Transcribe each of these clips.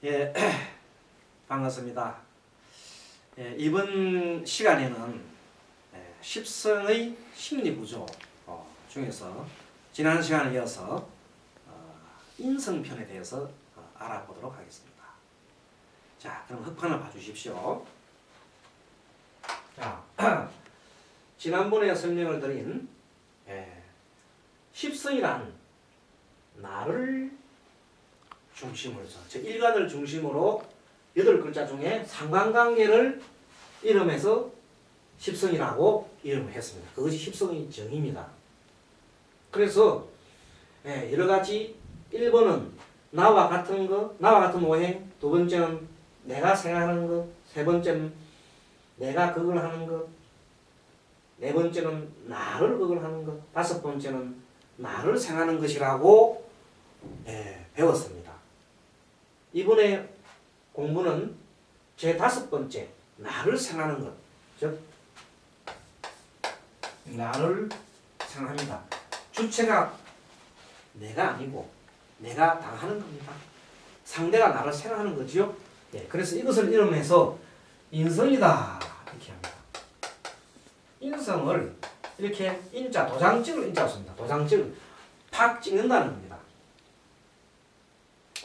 예, 반갑습니다. 예, 이번 시간에는 십성의 심리구조 중에서 지난 시간에 이어서 인성편에 대해서 알아보도록 하겠습니다. 자, 그럼 흑판을 봐주십시오. 자, 지난번에 설명을 드린 십성이란 나를 중심으로 해서 즉 일간을 중심으로 8글자 중에 상관관계를 이름해서 십성이라고 이름을 했습니다. 그것이 십성의 정의입니다. 그래서 여러가지 1번은 나와 같은 것, 나와 같은 오행, 2번째는 내가 생각하는 것, 3번째는 내가 그걸 하는 것, 4번째는 나를 그걸 하는 것, 5번째는 나를 생각하는 것이라고 배웠습니다. 이번에 공부는 제 5번째 나를 생각하는 것, 즉 나를 생각합니다. 주체가 내가 아니고 내가 당하는 겁니다. 상대가 나를 생각하는 거죠. 그래서 이것을 이름해서 인성이다 이렇게 합니다. 인성을 이렇게 인자, 도장증을 인자로 씁니다. 도장증, 팍 찍는다는 겁니다.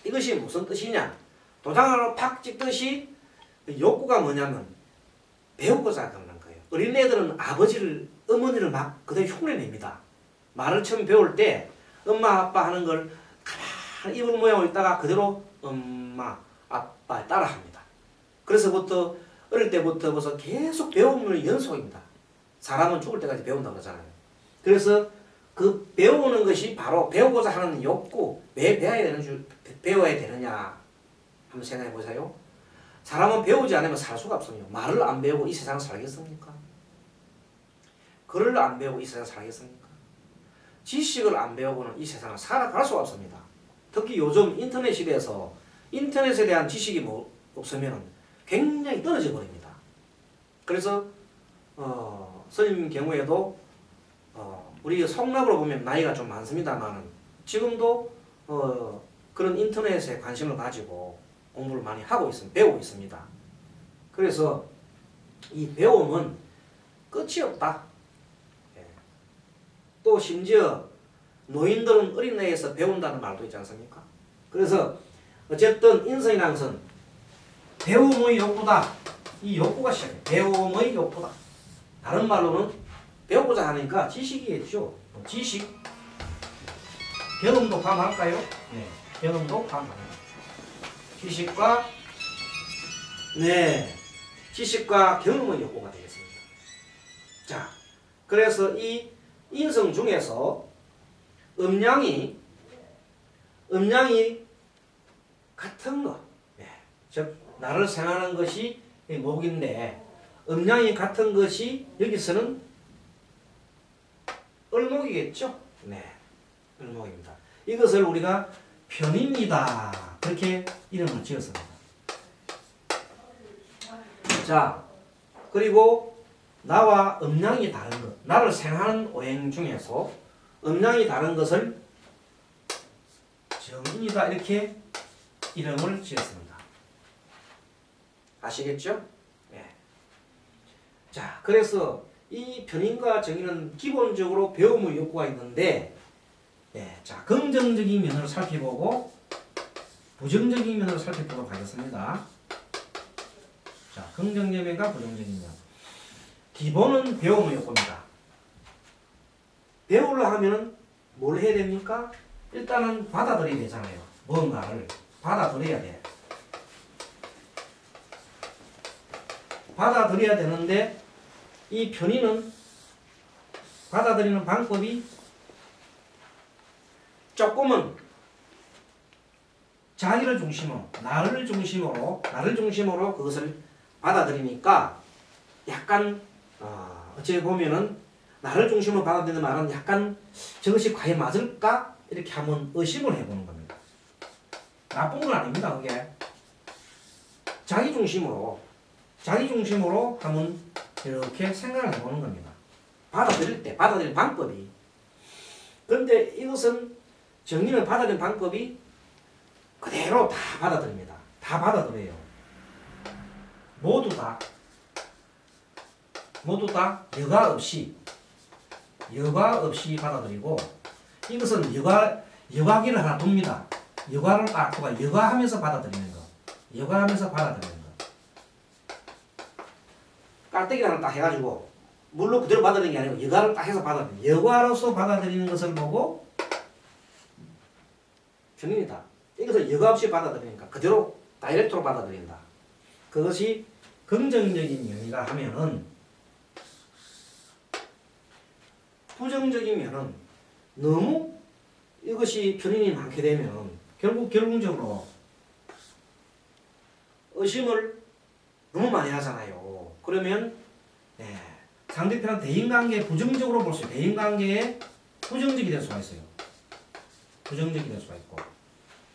이것이 무슨 뜻이냐? 도장으로 팍 찍듯이 욕구가 뭐냐면 배우고자 하는 거예요. 어린애들은 아버지를, 어머니를 막 그대로 흉내냅니다. 말을 처음 배울 때 엄마, 아빠 하는 걸 가만히 입을 모양으로 있다가 그대로 엄마, 아빠 따라합니다. 그래서부터 어릴 때부터 벌써 계속 배움의 연속입니다. 사람은 죽을 때까지 배운다고 그러잖아요. 그래서 그 배우는 것이 바로 배우고자 하는 욕구, 왜 배워야 되느냐 한번 생각해 보세요. 사람은 배우지 않으면 살 수가 없어요. 말을 안 배우고 이 세상을 살겠습니까? 글을 안 배우고 이 세상을 살겠습니까? 지식을 안 배우고는 이 세상을 살아갈 수가 없습니다. 특히 요즘 인터넷 시대에서 인터넷에 대한 지식이 없으면 굉장히 떨어져 버립니다. 그래서 스님 경우에도 우리 성납으로 보면 나이가 좀 많습니다만 지금도 그런 인터넷에 관심을 가지고 공부를 많이 하고 있습니다. 배우고 있습니다. 그래서 이 배움은 끝이 없다. 또 심지어 노인들은 어린 나이에서 배운다는 말도 있지 않습니까? 그래서 어쨌든 인성이라는 것은 배움의 욕구다. 이 욕구가 시작해요. 배움의 욕구다. 다른 말로는 배우고자 하니까 지식이겠죠. 지식. 경험도 포함할까요? 네. 경험도 포함합니다. 지식과 경험의 욕구가 되겠습니다. 자, 그래서 이 인성 중에서 음양이 같은 것, 즉 나를 생각하는 것이 목인데 음양이 같은 것이 여기서는 을목이겠죠? 네, 을목입니다. 이것을 우리가 편입니다. 그렇게 이름을 지었습니다. 자, 그리고 나와 음양이 다른 것, 나를 생각하는 오행 중에서 음양이 다른 것을 정인이다 이렇게 이름을 지었습니다. 아시겠죠? 네. 자, 그래서 이 편인과 정인은 기본적으로 배움의 욕구가 있는데 자, 긍정적인 면을 살펴보고 부정적인 면을 살펴보도록 하겠습니다. 자, 긍정적인 면과 부정적인 면. 기본은 배움의 욕구입니다. 배우려 하면은 뭘 해야 됩니까? 일단은 받아들여야 되잖아요. 뭔가를 받아들여야 돼. 받아들여야 되는데 이 편의는 받아들이는 방법이 조금은 자기를 중심으로, 나를 중심으로 그것을 받아들이니까 약간 어찌 보면은 나를 중심으로 받아들이는 말은 약간 저것이 과연 맞을까? 이렇게 한번 의심을 해보는 겁니다. 나쁜 건 아닙니다. 그게 자기 중심으로 한번 이렇게 생각을 해보는 겁니다. 받아들일 때, 받아들이는 방법이. 그런데 이것은 정리를 받아들이는 방법이 그대로 다 받아들입니다. 다 다 받아들여요. 모두 다 여과 없이 받아들이고, 이것은 여과기를 하나 둡니다. 여과를 딱 두고 여과하면서 받아들이는 거. 깔때기를 하나 딱 해가지고 물로 그대로 받아들이는 게 아니고 여과를 딱 해서 받아들이는, 여과로서 받아들이는 것을 보고 견인이다. 이것을 여과 없이 받아들이니까 그대로 다이렉트로 받아들인다. 그것이 긍정적인 면이라 하면은, 부정적인 면은 너무 이것이 편인이 많게 되면 결국적으로 의심을 너무 많이 하잖아요. 그러면 상대편은 대인관계에 부정적으로 볼 수 있어요. 대인관계에 부정적이 될 수가 있어요. 부정적이 될 수가 있고,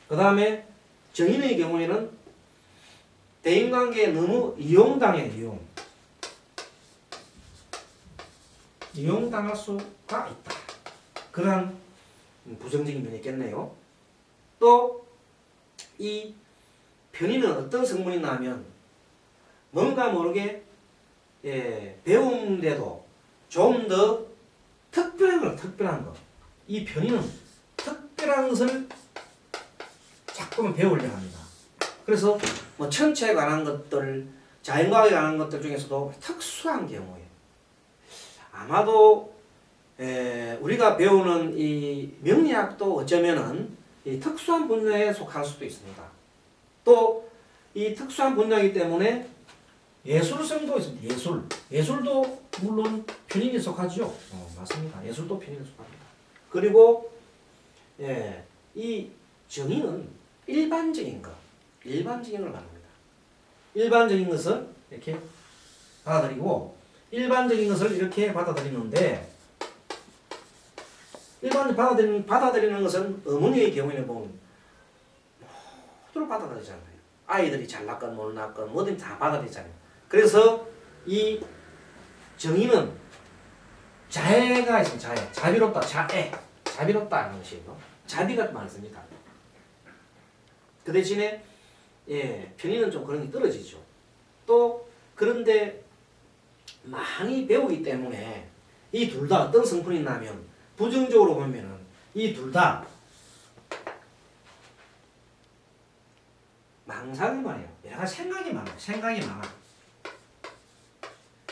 그 다음에 정인의 경우에는 대인관계에 너무 이용당해요. 이용당할 수가 있다. 그러한 부정적인 면이 있겠네요. 또 이 편인은 어떤 성분이나 하면 뭔가 모르게 배우는데도 좀 더 특별한 거. 이 편인은 특별한 것을 자꾸만 배우려고 합니다. 그래서 뭐 천체에 관한 것들, 자연과학에 관한 것들 중에서도 특수한 경우에 아마도 우리가 배우는 이 명리학도 어쩌면은 이 특수한 분야에 속할 수도 있습니다. 또 이 특수한 분야이기 때문에 예술성도 있습니다. 예술도 물론 편인에 속하죠. 맞습니다. 예술도 편인에 속합니다. 그리고 이 정의는 일반적인 걸 말합니다. 일반적인 것을 이렇게 받아들이고, 일반적인 것을 이렇게 받아들이는데, 받아들이는 것은 어머니의 경우에는 보면 모두를 받아들이잖아요. 아이들이 잘났건 못났건 뭐든 다 받아들이잖아요. 그래서 이 정의는 자애가 있습니다. 자비롭다, 자비롭다 하는 것이에요. 자비가 많습니다. 그 대신에 편의는 좀 그런 게 떨어지죠. 또 그런데 많이 배우기 때문에 이 둘 다 어떤 성분이 나면 부정적으로 보면은 이 둘 다 망상이 많아요. 얘가 생각이 많아.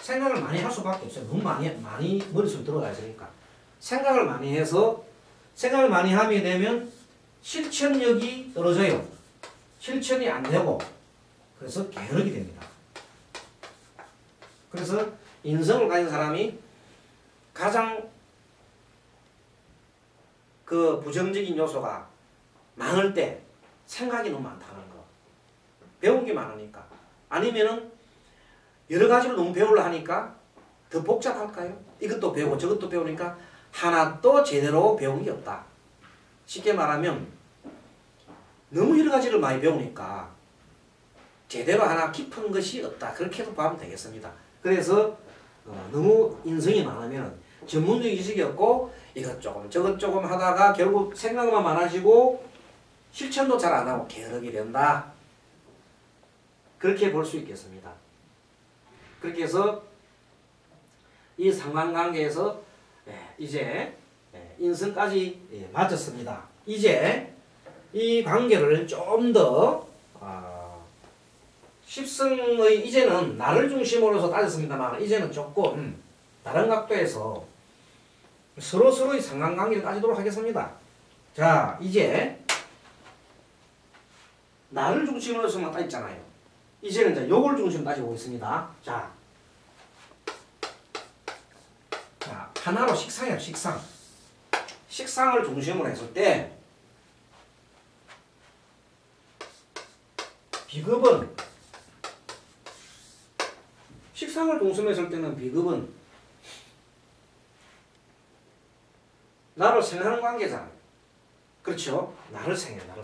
생각을 많이 할 수밖에 없어요. 너무 많이 머릿속에 들어가 있으니까. 생각을 많이 해서, 생각을 많이 하게 되면 실천력이 떨어져요. 실천이 안 되고, 그래서 게으르게 됩니다. 그래서 인성을 가진 사람이 가장 그 부정적인 요소가 많을 때 생각이 너무 많다는 거. 배운 게 많으니까. 아니면은 여러 가지를 너무 배우려 하니까 더 복잡할까요? 이것도 배우고 저것도 배우니까 하나도 제대로 배운 게 없다. 쉽게 말하면 너무 여러 가지를 많이 배우니까 제대로 하나 깊은 것이 없다. 그렇게도 보면 되겠습니다. 그래서 너무 인성이 많으면 전문적인 지식이 없고 이것 조금 저것 조금 하다가 결국 생각만 많아지고 실천도 잘 안 하고 게으르게 된다. 그렇게 볼 수 있겠습니다. 그렇게 해서 이 상관관계에서 이제 인성까지 맞췄습니다. 이제 이 관계를 좀 더 십성의 이제는 나를 중심으로서 따졌습니다만 이제는 조금 다른 각도에서 서로서로의 상관관계를 따지도록 하겠습니다. 자, 이제 나를 중심으로서만 따졌잖아요. 이제는 이제 요걸 중심으로 따지고 있습니다. 자, 하나로 식상이에요. 식상을 중심으로 했을 때 비급은 식상을 중심으로 했을 때는 비급은 나를 생각하는 관계잖아요. 그렇죠? 나를 생각해.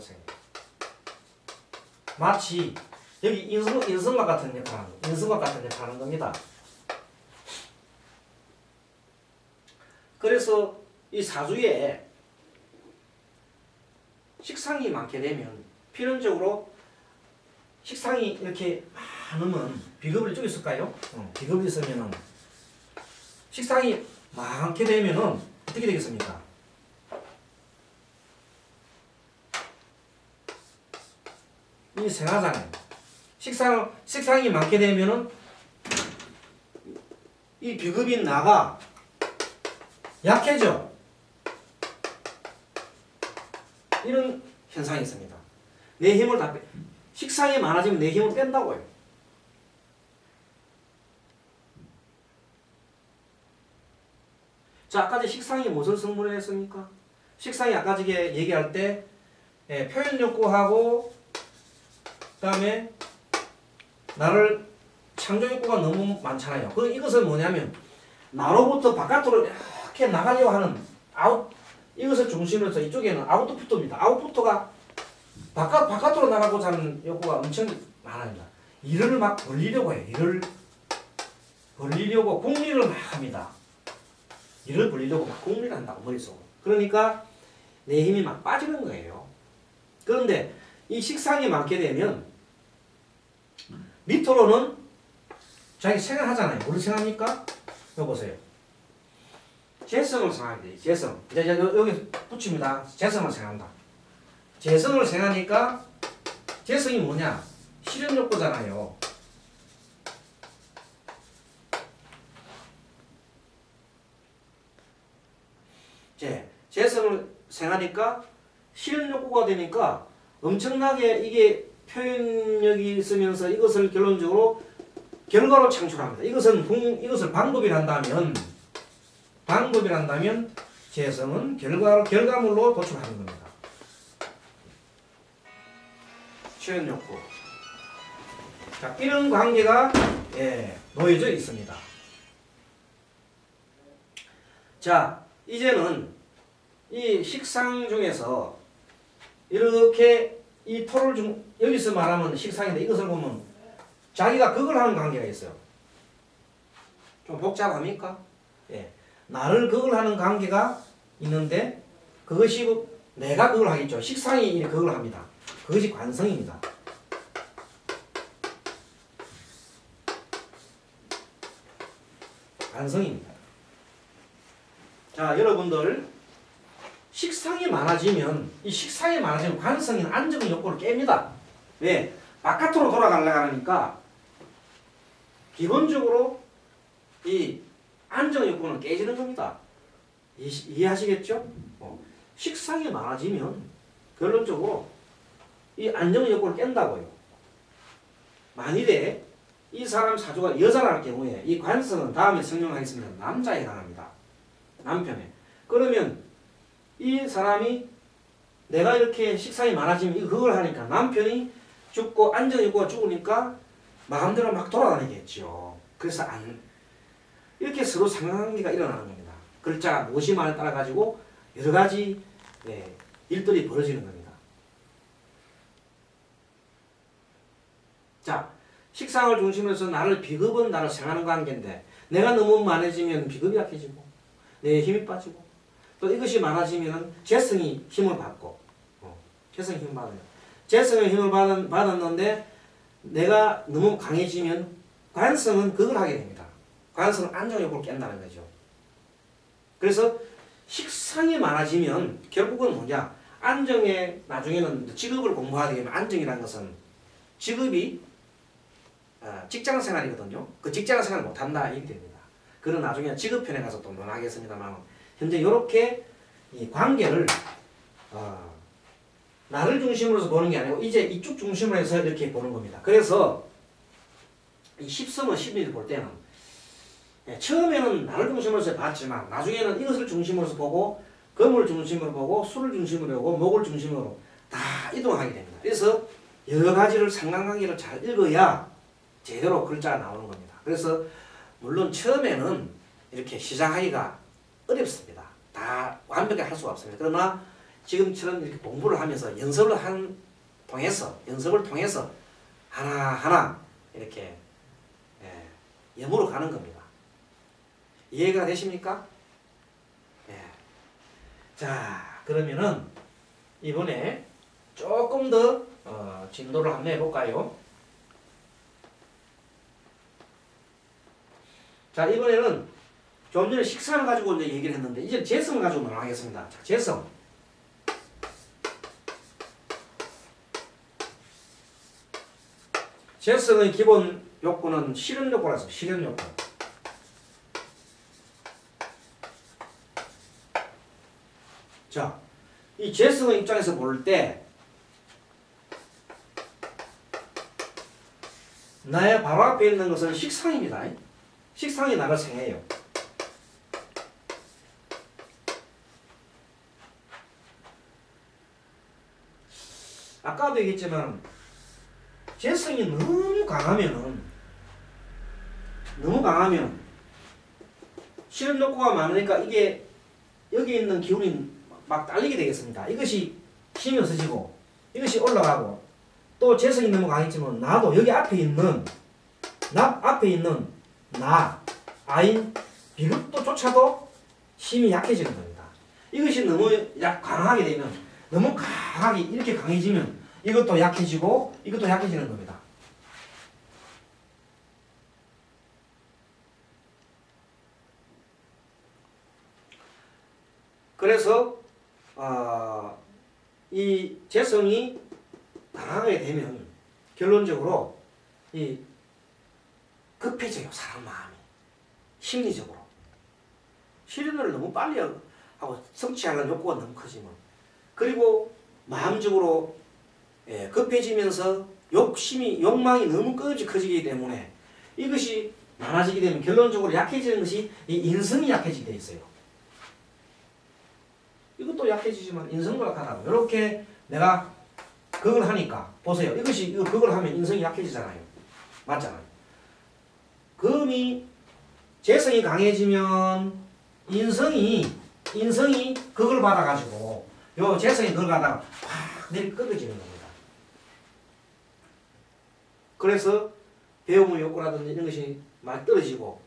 마치 여기 인성과 같은 역할을 하는 겁니다. 그래서 이 사주에 식상이 많게 되면 필연적으로 식상이 이렇게 많으면 비급을 이쪽에 있을까요? 비급이 있으면은 식상이 많게 되면은 어떻게 되겠습니까? 이 생하잖아요. 식상이 많게 되면은 이 비급인 나가 약해져. 이런 현상이 있습니다. 내 힘을 다 식상이 많아지면 내 힘을 뺀다고요. 자, 아까 전 식상이 무슨 성분을 했습니까? 식상이 아까 전에 얘기할 때 표현 욕구하고 그다음에 나를 창조 욕구가 너무 많잖아요. 이것은 뭐냐면 나로부터 바깥으로 이렇게 나가려고 하는 이것을 중심으로 해서 이쪽에는 아웃풋입니다. 아웃풋가 바깥으로 나가고자 하는 욕구가 엄청 많습니다. 일을 막 벌리려고 해요. 일을 벌리려고 궁리를 막 합니다. 일을 벌리려고 막 궁리를 한다고 머릿속으로. 그러니까 내 힘이 막 빠지는 거예요. 그런데 이 식상이 많게 되면 밑으로는 자기 생각하잖아요. 뭘 생각합니까? 여기 보세요. 재성을 생각하게 돼요. 재성. 이제 여기 붙입니다. 재성을 생각한다. 재성을 생각하니까 재성이 뭐냐? 실현욕구잖아요. 재성을 생각하니까 실현욕구가 되니까 엄청나게 이게 표현력이 있으면서 이것을 결론적으로 결과로 창출합니다. 이것을 방법이란다면 재성은 결과물로 도출하는 겁니다. 표현욕구. 자, 이런 관계가 놓여져 있습니다. 자, 이제는 이 식상 중에서 이렇게 이 토를 여기서 말하면 식상인데 이것을 보면 자기가 극을 하는 관계가 있어요. 좀 복잡합니까? 나를 극을 하는 관계가 있는데 그것이 내가 극을 하겠죠. 식상이 극을 합니다. 그것이 관성입니다. 관성입니다. 자, 여러분들 식상이 많아지면 관성인 안정의 욕구를 깹니다. 왜? 바깥으로 돌아가려고 하니까 기본적으로 이 안정의 욕구는 깨지는 겁니다. 이해하시겠죠? 식상이 많아지면 결론적으로 이 안정의 욕구를 깬다고요. 만일에 이 사람 사주가 여자랄 경우에 이 관성은 다음에 설명하겠습니다. 남자에 해당합니다. 남편에. 그러면 이 사람이 내가 이렇게 식상이 많아지면 그걸 하니까 남편이 죽고 안정의 욕구가 죽으니까 마음대로 막 돌아다니겠죠. 그래서 이렇게 서로 상관관계가 일어나는 겁니다. 글자가 무엇이만에 따라 가지고 여러 가지 일들이 벌어지는 겁니다. 자, 식상을 중심으로 해서 비급은 나를 생하는 관계인데 내가 너무 많아지면 비급이 약해지고 내 힘이 빠지고 또 이것이 많아지면 재성이 힘을 받고 재성이 힘을 받아요. 재성의 힘을 받았는데 내가 너무 강해지면 관성은 그걸 하게 됩니다. 관성은 안정욕구를 깬다는 거죠. 그래서 식상이 많아지면 결국은 뭐냐? 안정에 나중에는 직업을 공부하게 되면 안정이라는 것은 직업이 직장생활이거든요. 그 직장생활을 못한다 이렇게 됩니다. 그건 나중에 직업편에 가서 또 논하겠습니다만 현재 이렇게 이 관계를 나를 중심으로 해서 보는 게 아니고 이제 이쪽 중심으로 해서 이렇게 보는 겁니다. 그래서 이 십성의 심리를 볼 때는 처음에는 나를 중심으로 해서 봤지만 나중에는 이것을 중심으로 해서 보고 금을 중심으로 보고 수를 중심으로 보고 목을 중심으로 다 이동하게 됩니다. 그래서 여러 가지를 상관관계를 잘 읽어야 제대로 글자가 나오는 겁니다. 그래서 물론 처음에는 이렇게 시작하기가 어렵습니다. 다 완벽하게 할 수가 없습니다. 그러나 지금처럼 이렇게 공부를 하면서 연습을 통해서 하나하나 이렇게 염으로 가는 겁니다. 이해가 되십니까? 자, 그러면은 이번에 조금 더 진도를 한번 해볼까요? 자, 이번에는 좀 전에 식상을 가지고 이제 얘기를 했는데 이제 재성을 가지고 논하겠습니다. 자, 재성. 재성의 기본 요건은 실현 요건이라서 실현 요건. 자, 이 재성의 입장에서 볼 때 나의 바로 앞에 있는 것은 식상입니다. 식상이 나를 생해요. 아까도 얘기했지만 재성이 너무 강하면 실현 욕구가 많으니까 이게 여기 있는 기운이 막 딸리게 되겠습니다. 이것이 힘이 없어지고 이것이 올라가고 또 재성이 너무 강했지만 나도 여기 앞에 있는 나 아인 비급도조차도 힘이 약해지는 겁니다. 이것이 너무 강하게 되면 너무 강하게 이렇게 강해지면 이것도 약해지고 이것도 약해지는 겁니다. 그래서 이 재성이 강하게 되면 결론적으로 이 급해져요. 사람 마음이 심리적으로 실현을 너무 빨리 하고 성취하려는 욕구가 너무 커지면 그리고 마음적으로 급해지면서 욕망이 너무 끝없이 커지기 때문에 이것이 많아지게 되면 결론적으로 약해지는 것이 이 인성이 약해지게 돼 있어요. 이것도 약해지지만 인성도 약하다고 이렇게 내가 그걸 하니까 보세요. 그걸 하면 인성이 약해지잖아요. 맞잖아요. 금이 재성이 강해지면 인성이 그걸 받아가지고 요 재성이 그걸 갖다가 팍 내리 꺾어지는 겁니다. 그래서 배움의 욕구라든지 이런 것이 많이 떨어지고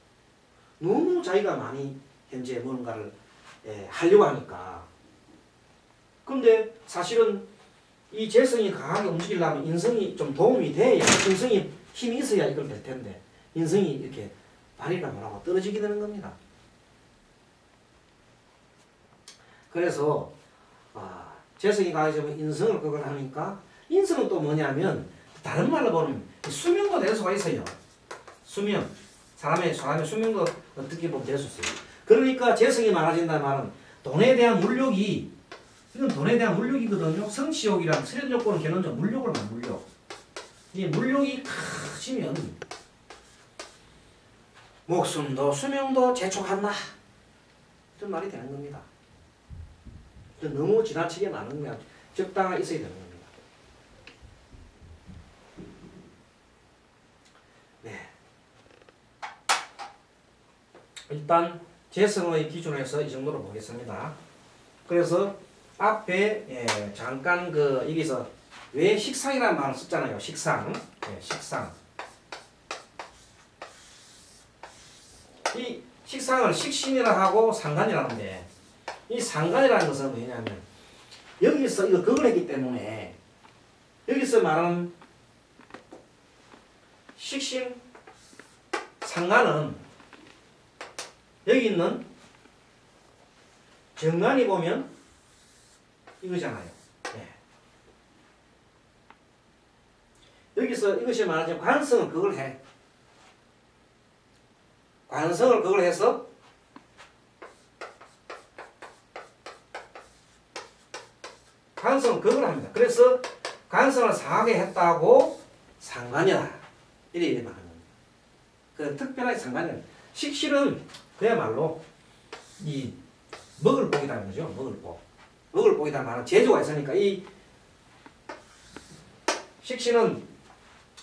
너무 자기가 많이 현재 뭔가를 하려고 하니까 근데 사실은 이 재성이 강하게 움직이려면 인성이 좀 도움이 돼야 인성이 힘이 있어야 이걸 될 텐데 인성이 이렇게 발휘가 뭐라고 떨어지게 되는 겁니다. 그래서 재성이 강해지면 인성을 그걸 하니까 인성은 또 뭐냐면 다른 말로 보면 수명도 될 수가 있어요. 수명. 사람의 수명도 어떻게 보면 될 수 있어요. 그러니까 재성이 많아진다는 말은 돈에 대한 물욕이 이건 돈에 대한 물욕이거든요. 성취욕이랑 실현 욕구는 결론적으로 물욕을 말 물욕. 이 물욕이 커지면 목숨도 수명도 재촉한다. 이런 말이 되는 겁니다. 너무 지나치게 많은 건 적당하게 있어야 되는 겁니다. 네. 일단 재성의 기준에서 이 정도로 보겠습니다. 그래서 앞에 잠깐 여기서 왜 식상이라는 말을 썼잖아요. 식상. 식상. 이 식상을 식신이라 하고 상간이라 하는데 이 상간이라는 것은 뭐냐면 여기서 이거 그걸 했기 때문에 여기서 말하는 식신 상간은 여기 있는 정간이 보면 이거잖아요. 여기서 이것이 말하자면 관성은 그걸 해. 관성을 그걸 해서 관성은 그걸 합니다. 그래서 관성을 상하게 했다고 상관이다. 이렇게 말하는 겁니다. 그 특별하게 상관이다. 식신은 그야말로 이 먹을 복이라는 거죠. 먹을 복. 먹을 복이라는 말은 재주가 있으니까 이 식신은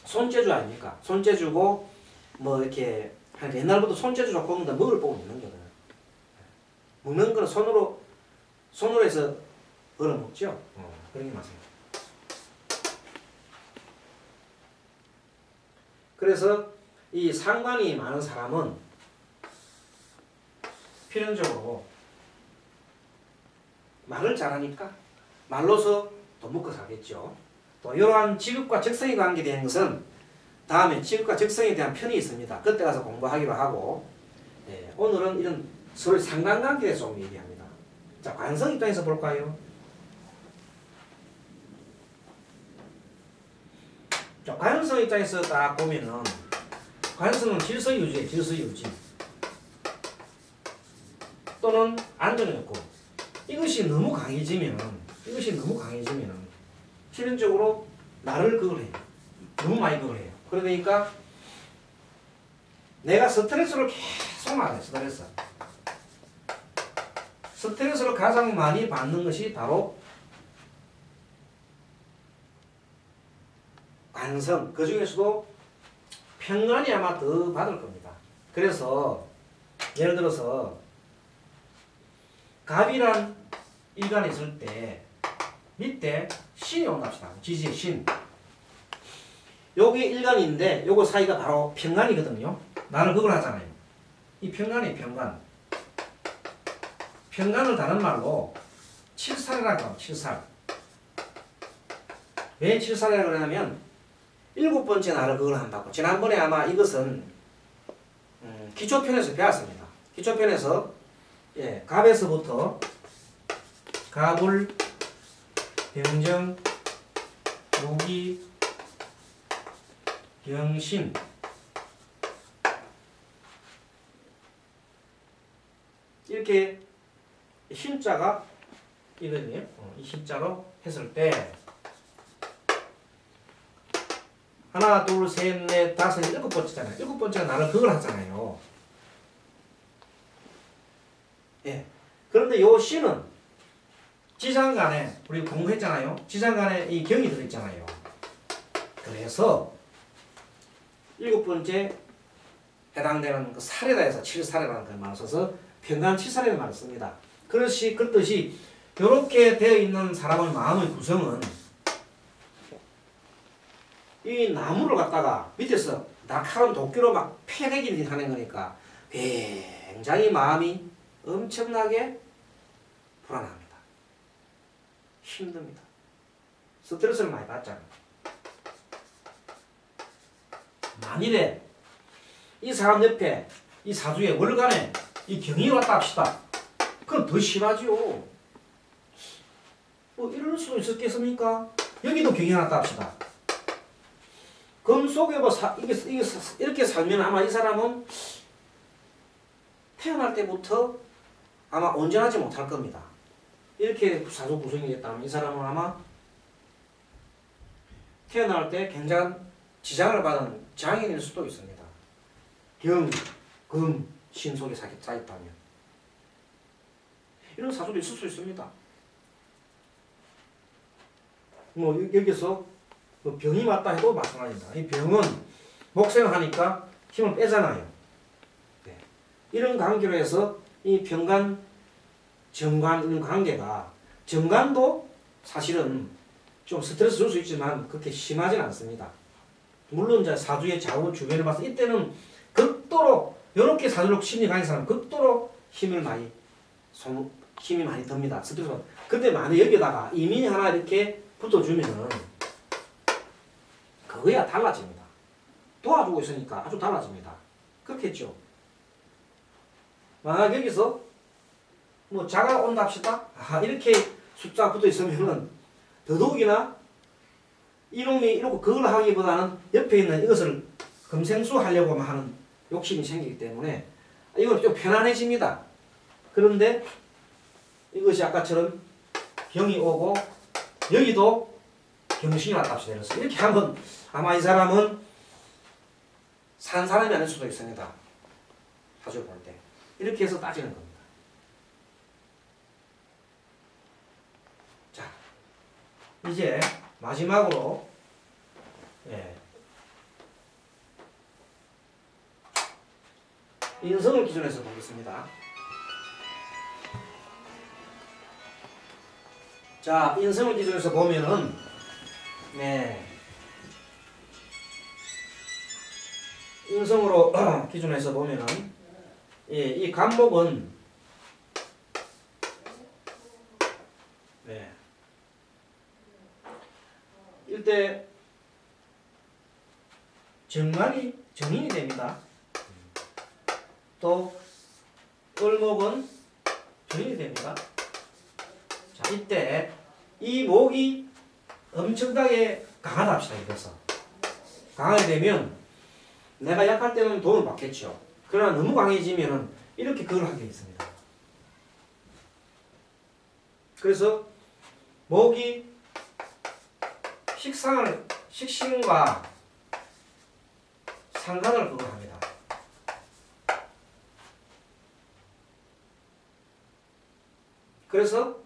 손재주 아닙니까? 손재주고 뭐 이렇게 옛날부터 손재주 좋고 먹는다 먹을 복은 있는 거거든요. 먹는 거는 손으로 해서 얼어 먹죠. 그런 게 맞습니다. 그래서 이 상관이 많은 사람은 필연적으로 말을 잘하니까 말로서 돈 먹고 살겠죠. 또 이러한 지극과 적성에 관계된 것은 다음에 지극과 적성에 대한 편이 있습니다. 그때 가서 공부하기로 하고 네, 오늘은 이런 서로 상관관계에 대해서 좀 얘기합니다. 자, 관성 입장에서 볼까요? 자, 관성 입장에서 딱 보면은 관성은 질서유지예요. 질서유지. 또는 안전이었고 이것이 너무 강해지면 실질적으로 나를 그걸 해요. 너무 많이 그걸 해요. 그러니까 내가 스트레스를 계속 받아요. 스트레스를 가장 많이 받는 것이 바로 관성. 그 중에서도 편관이 아마 더 받을 겁니다. 그래서 예를 들어서 갑이란 일간이 있을 때 밑에 신이 온답시다. 지지의 신. 요게 일간인데 요거 사이가 바로 편관이거든요. 나는 그걸 하잖아요. 이 편관이에요. 편관. 편관을 다른 말로 칠살이라고 하죠. 칠살. 왜 칠살이라고 그러냐면 7번째 나를 그걸 한다고. 지난번에 아마 이것은 기초편에서 배웠습니다. 기초편에서 예, 갑에서부터 갑을, 병정, 무기, 병신 이렇게 힘자가 이거든요. 이 힘자로 했을 때 하나, 둘, 셋, 넷, 다섯, 7번째잖아요. 7번째가 나를 그걸 하잖아요. 예. 그런데 요 신은 지장간에 우리 공부했잖아요. 지장간에 이 경이 들어있잖아요. 그래서 7번째 해당되는 그 살에다 해서 칠살이라는 그 말을 써서 편관칠살이라는 말을 씁니다. 그렇듯이 이렇게 되어 있는 사람의 마음의 구성은 이 나무를 갖다가 밑에서 날카로운 도끼로 막 패내기를 하는 거니까 굉장히 마음이 엄청나게 불안합니다. 힘듭니다. 스트레스를 많이 받잖아요. 만일에 이 사람 옆에 이 사주에 월간에 이 경이 왔다 합시다. 그럼 더 심하지요. 뭐 이럴 수도 있었겠습니까? 여기도 경이 왔다 합시다. 금 속에 뭐 이렇게 살면 아마 이 사람은 태어날 때부터 아마 온전하지 못할 겁니다. 이렇게 사주 구성이 됐다면 이 사람은 아마 태어날 때 굉장한 지장을 받은 장애인일 수도 있습니다. 경, 금, 신 속에 쌓였다면 이런 사주도 있을 수 있습니다. 뭐 여기서 뭐 병이 맞다 해도 마찬가지입니다. 이 병은 목생을 하니까 힘을 빼잖아요. 네. 이런 관계로 해서 이 병관, 정관 이런 관계가 정관도 사실은 좀 스트레스 줄 수 있지만 그렇게 심하진 않습니다. 물론 이제 사주의 좌우 주변을 봐서 이때는 극도로 이렇게 사주로 신이 가는 사람은 극도로 힘이 많이 듭니다. 스트레스. 근데 만약 여기다가 이민이 하나 이렇게 붙어주면은 그거야 달라집니다. 도와주고 있으니까 아주 달라집니다. 그렇겠죠. 만약 여기서 뭐 자가 온다 합시다. 이렇게 숫자가 붙어 있으면은 더더욱이나 이놈이 이러고 그걸 하기보다는 옆에 있는 이것을 금생수 하려고 하는 욕심이 생기기 때문에 이건 좀 편안해집니다. 그런데 이것이 아까처럼 경이 오고 여기도 경신이 왔다 합시다. 이렇게 하면 아마 이 사람은 산 사람이 아닐 수도 있습니다. 사주 볼 때. 이렇게 해서 따지는 겁니다. 자, 이제 마지막으로 인성을 기준으로 해서 보겠습니다. 자, 인성을 기준으로 해서 보면은 인성으로 기준해서 보면은 이 간목은 이때 정인이 됩니다. 또 을목은 전인이 됩니다. 자, 이때 이 목이 엄청나게 강하다 합시다. 이래서 강하게 되면 내가 약할 때는 도움을 받겠죠. 그러나 너무 강해지면은 이렇게 그걸 하게 있습니다. 그래서 목이 식신과 상관을 그걸 합니다. 그래서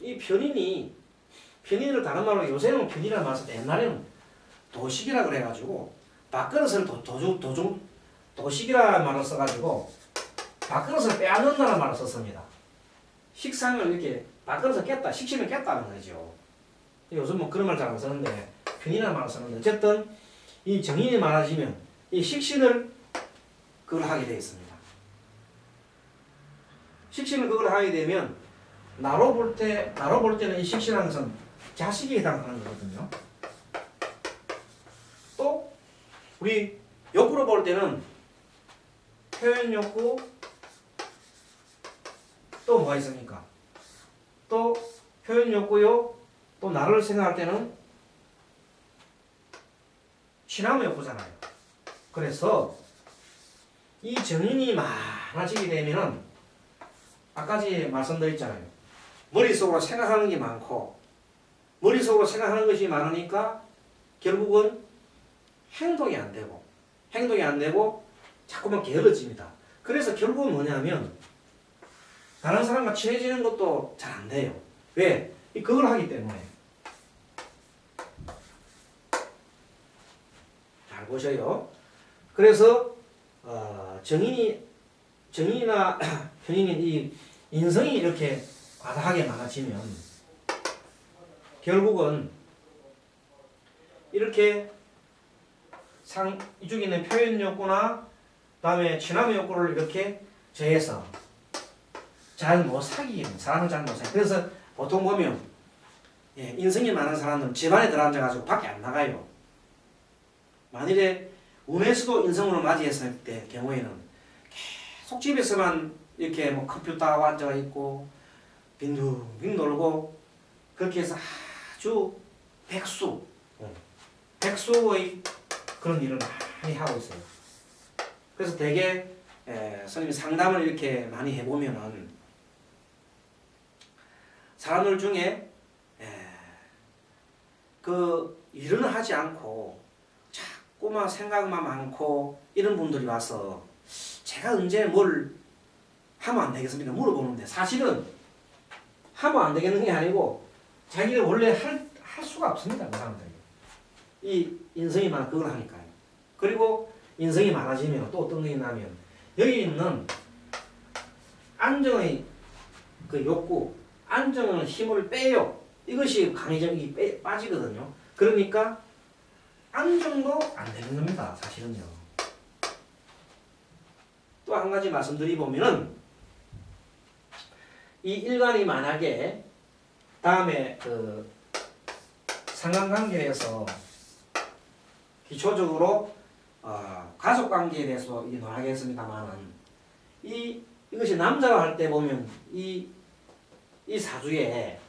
이 편인을 다른 말로 요새는 편인이라는 말을 썼는데 옛날에는 도식이라 그래가지고 밥그릇을 도식이라는 말을 써가지고 밥그릇을 빼앗는다는 말을 썼습니다. 식상을 이렇게 밥그릇을 깼다, 식신을 깼다는 거죠. 요즘 뭐 그런 말 잘 안 쓰는데 편인이라는 말을 쓰는데 어쨌든 이 정인이 많아지면 이 식신을 그걸 하게 되어 있습니다. 식신을 그걸 하게 되면 나로 볼 때는 이 식신이라는 것은 자식에 해당하는 거거든요. 또 우리 욕구로 볼 때는 표현 욕구, 또 뭐가 있습니까? 또 표현 욕구요. 또 나를 생각할 때는 친함의 욕구잖아요. 그래서 이 정인이 많아지게 되면은 아까지 말씀드렸잖아요. 머릿속으로 생각하는 게 많고 머릿속으로 생각하는 것이 많으니까 결국은 행동이 안 되고 자꾸만 게을러집니다. 그래서 결국은 뭐냐면 다른 사람과 친해지는 것도 잘 안 돼요. 왜? 그걸 하기 때문에. 잘 보셔요. 그래서 정인이나 편인인 이 인성이 이렇게 과다하게 많아지면 결국은 이렇게 이쪽에 있는 표현 욕구나 그다음에 친함의 욕구를 이렇게 제해서 잘 못 사귀는 사람을 잘 못 사귀는. 그래서 보통 보면 인성이 많은 사람들은 집안에 들어앉아가지고 밖에 안 나가요. 만일에 운에서도 인성으로 맞이했을 때 경우에는 계속 집에서만 이렇게 뭐 컴퓨터하고 앉아 있고 빈둥빈둥 놀고 그렇게 해서 아주 백수의 그런 일을 많이 하고 있어요. 그래서 되게 선생님이 상담을 이렇게 많이 해보면은 사람들 중에 그 일은 하지 않고 자꾸만 생각만 많고 이런 분들이 와서 제가 언제 뭘 하면 안 되겠습니까? 물어보는데 사실은 하면 안 되겠는 게 아니고 자기가 원래 할 수가 없습니다. 그 사람들이. 이 인성이 많아 그걸 하니까요. 그리고 인성이 많아지면 또 어떤 게 있냐면 여기 있는 안정의 그 욕구, 안정의 힘을 빼요. 이것이 강해져이 빠지거든요. 그러니까 안정도 안 되는 겁니다. 사실은요. 또 한 가지 말씀드리보면은 이 일간이 만약에 다음에 그 상관관계에서 기초적으로 가족관계에 대해서 논하겠습니다만은 이것이 남자가 할 때 보면 이 사주에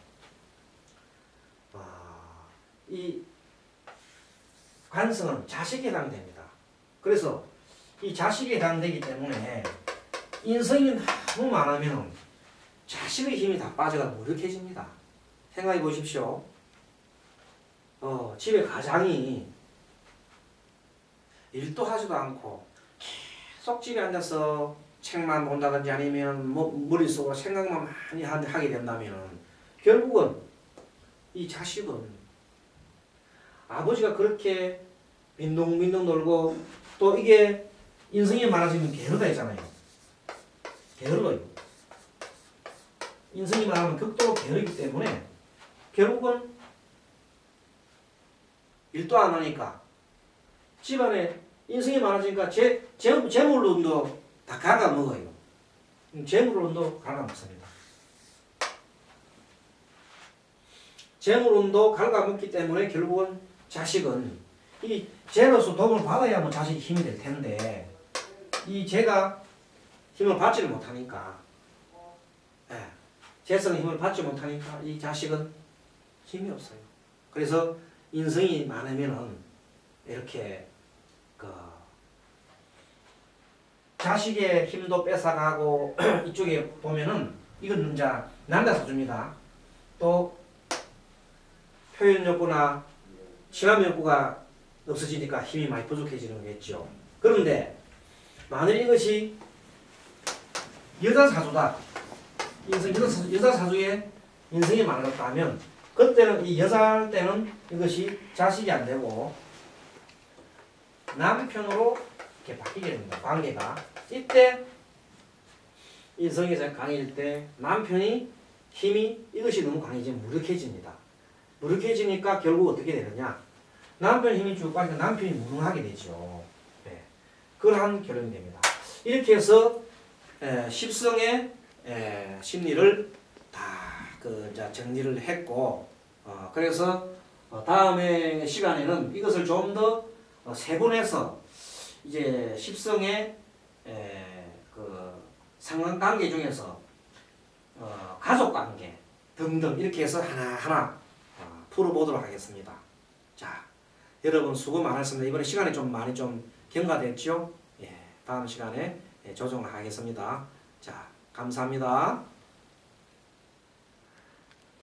이 관성은 자식에 해당됩니다. 그래서 이 자식에 해당되기 때문에 인성이 너무 많으면 자식의 힘이 다 빠져가 무력해집니다. 생각해 보십시오. 집에 가장이 일도 하지도 않고 계속 집에 앉아서 책만 본다든지 아니면 머릿속으로 생각만 많이 하게 된다면 결국은 이 자식은 아버지가 그렇게 빈둥빈둥 놀고 또 이게 인성이 많아지면 게으르다 했잖아요. 게을러요. 인성이 많으면 극도로 게으르기 때문에 결국은 일도 안 하니까 집안에 인성이 많아지니까 재물론도 다 갉아먹어요. 재물론도 갉아먹습니다. 재물론도 갉아먹기 때문에 결국은 자식은 이 재로서 도움을 받아야만 자식이 힘이 될 텐데 이 재가 힘을 받지를 못하니까, 예, 재성의 힘을 받지 못하니까 이 자식은 힘이 없어요. 그래서 인성이 많으면은 이렇게 그 자식의 힘도 뺏어가고 이쪽에 보면은 이건 이제 남자 사주입니다. 또 표현 욕구나 친화 욕구가 없어지니까 힘이 많이 부족해지는 거겠죠. 그런데 만일 이것이 여자 사주다. 여자 사주에 인성이 많았다 하면 그때는 이 여자 때는 이것이 자식이 안 되고 남편으로 이렇게 바뀌게 됩니다. 관계가. 이때 인성이 강해질 때 남편이 힘이 이것이 너무 강해지면 무력해집니다. 무력해지니까 결국 어떻게 되느냐. 남편 힘이 쭉 빠지니까 남편이 무능하게 되죠. 네. 그러한 결론이 됩니다. 이렇게 해서 십성의 심리를 다 이제 정리를 했고, 그래서 다음에 시간에는 이것을 좀 더 세분해서 이제 십성의 그 상관관계 중에서 가족관계 등등 이렇게 해서 하나하나 풀어보도록 하겠습니다. 자, 여러분 수고 많았습니다. 이번에 시간이 좀 많이 좀 경과됐죠? 예, 다음 시간에 조정을 하겠습니다. 자, 감사합니다.